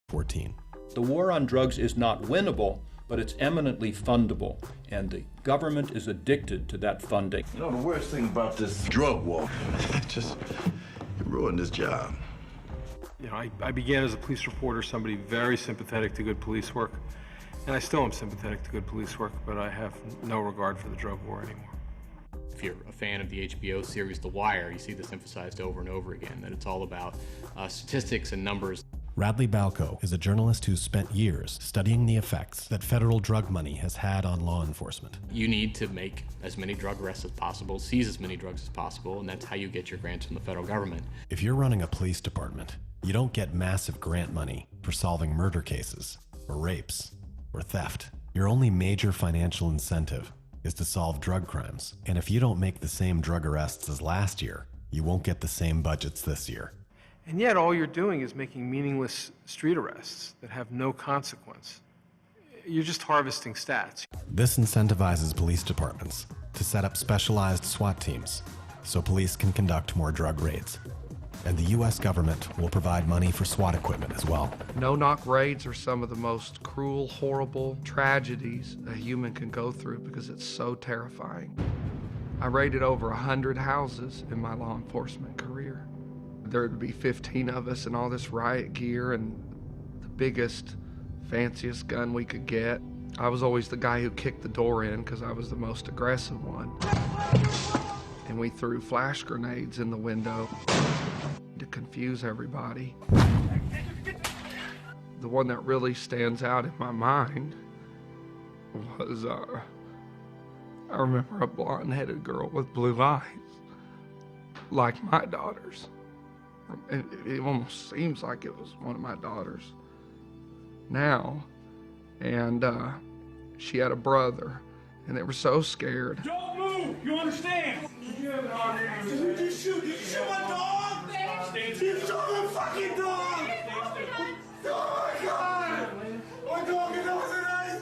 14. The war on drugs is not winnable, but it's eminently fundable, and the government is addicted to that funding. You know, the worst thing about this drug war, it ruined this job. You know, I began as a police reporter, somebody very sympathetic to good police work, and I still am sympathetic to good police work, but I have no regard for the drug war anymore. If you're a fan of the HBO series The Wire, you see this emphasized over and over again, that it's all about statistics and numbers. Radley Balco is a journalist who's spent years studying the effects that federal drug money has had on law enforcement. You need to make as many drug arrests as possible, seize as many drugs as possible, and that's how you get your grants from the federal government. If you're running a police department, you don't get massive grant money for solving murder cases, or rapes, or theft. Your only major financial incentive is to solve drug crimes. And if you don't make the same drug arrests as last year, you won't get the same budgets this year. And yet all you're doing is making meaningless street arrests that have no consequence. You're just harvesting stats. This incentivizes police departments to set up specialized SWAT teams so police can conduct more drug raids. And the U.S. government will provide money for SWAT equipment as well. No-knock raids are some of the most cruel, horrible tragedies a human can go through because it's so terrifying. I raided over 100 houses in my law enforcement career. There would be 15 of us and all this riot gear and the biggest, fanciest gun we could get. I was always the guy who kicked the door in because I was the most aggressive one. And we threw flash grenades in the window to confuse everybody. The one that really stands out in my mind was, I remember a blonde-headed girl with blue eyes, like my daughters. It almost seems like it was one of my daughters now. And she had a brother, and they were so scared. Don't move! You understand? Did you just shoot? Did you shoot my dog? You shot my fucking dog! Oh my God! My dog is over nice!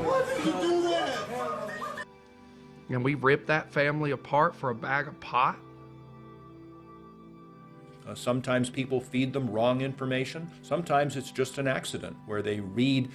Why did you do that? And we ripped that family apart for a bag of pot. Sometimes people feed them wrong information. Sometimes it's just an accident where they read